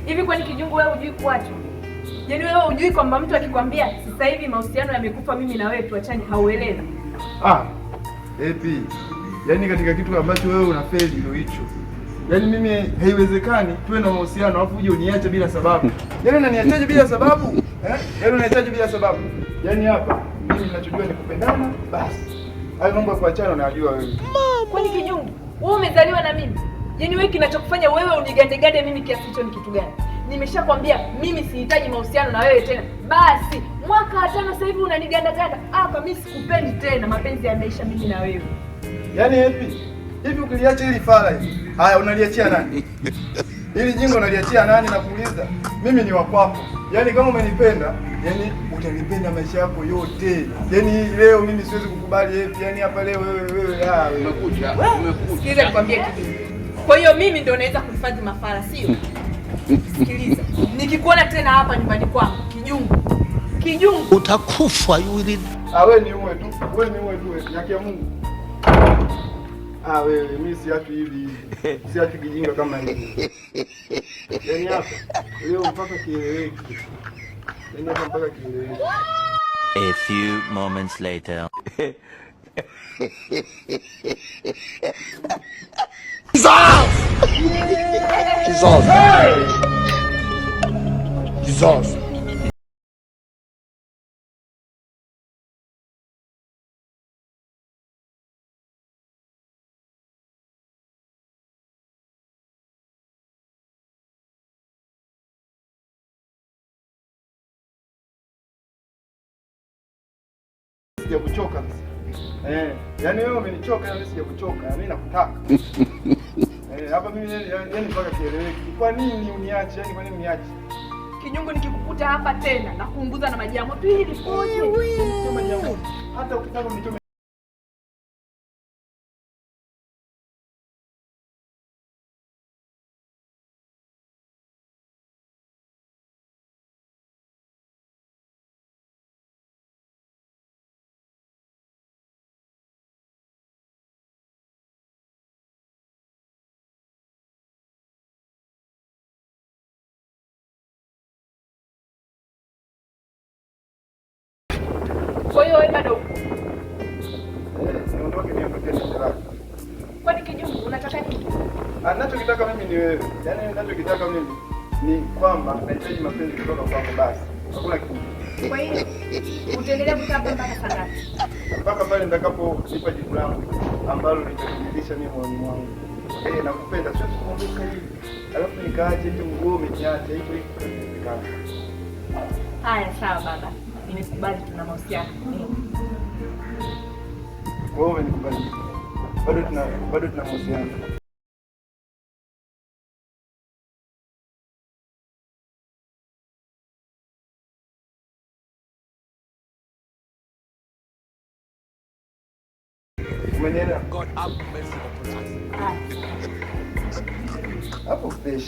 Hivi kwani Kijungu wewe hujui kuacha? Yaani wewe hujui kwamba mtu akikwambia sasa hivi mahusiano yamekufa mimi na wewe tuachane hauelewi? Epi. Yaani katika kitu ambacho wewe unafeli ndio hicho. Yaani mimi haiwezekani tuwe na mahusiano alafu uje uniache bila sababu. Yaani unaniachaje bila sababu? Yaani unaniachaje bila sababu? Yaani hapa mimi ninachojua ni kupendana basi. Hayo mambo ya kuachana unayajua wewe. Kwani Kijungu, wewe umezaliwa na mimi? Yaani wewe kinachokufanya wewe unigandegande mimi kiasi hicho ni kitu gani? Nimeshakwambia mimi sihitaji mahusiano na wewe tena. Basi, mwaka wa 5 sasa hivi unanigandaganda. Hapa mimi sikupendi tena, mapenzi yameisha mimi na wewe. Yaani hivi ukiliacha hili fala hivi. Haya unaliachia nani? Hili jingo unaliachia nani na kuuliza? Mimi ni wa kwako. Yaani kama umenipenda, yaani utanipenda maisha yako yote. Yaani leo mimi siwezi kukubali hivi. Yaani hapa leo wewe umekuja. Sikiliza nikwambie kitu. Kwa hiyo mimi ndio naweza kuhifadhi mafala, sio? Sikiliza. Nikikuona tena hapa nyumbani kwangu, Kijungu. Utakufa yule. Wewe ni uwe tu. Wewe ni uwe tu. Yake ya Mungu. Wewe mimi siachi hivi. Siachi kijinga kama hivi. Yaani hapa leo mpaka kieleweke. Yaani hapa mpaka kieleweke. A few moments later. Jesus. Sijakuchoka sasa. Yaani wewe umenichoka, mimi sijakuchoka. Mimi nakutaka. Hapa mimi yaani mpaka kieleweke. Kwa nini uniache? Yaani kwa nini uniache? Kijungu, nikikukuta hapa tena na kuunguza na maji ya moto hili poje? Maji ya moto. Hata ukitaka unichome Kwa hiyo wewe bado niondoke niambie nini? Kwani Kijungu unataka nini? Ninachokitaka mimi ni wewe. Yaani ninachokitaka mimi ni kwamba nahitaji mapenzi kutoka kwako basi. Hakuna kitu. Kwa hiyo utaendelea kukaa hapa mpaka saa ngapi? Mpaka pale nitakaponipa jibu langu ambalo litakuridhisha mimi moyoni mwangu. Nakupenda siwezi kuondoka hivi. Alafu nikaaje tu ngome niache hivyo hivyo. Haya sawa baba. Nimekubali tuna mahusiano. Wewe umenikubali. Bado tuna mahusiano. Umenielewa? God have mercy upon us. Hapo fresh.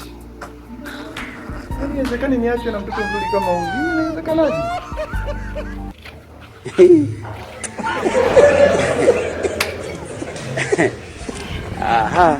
Yaani inawezekana niache na mtoto mzuri kama huyu. Inawezekanaje? Aha.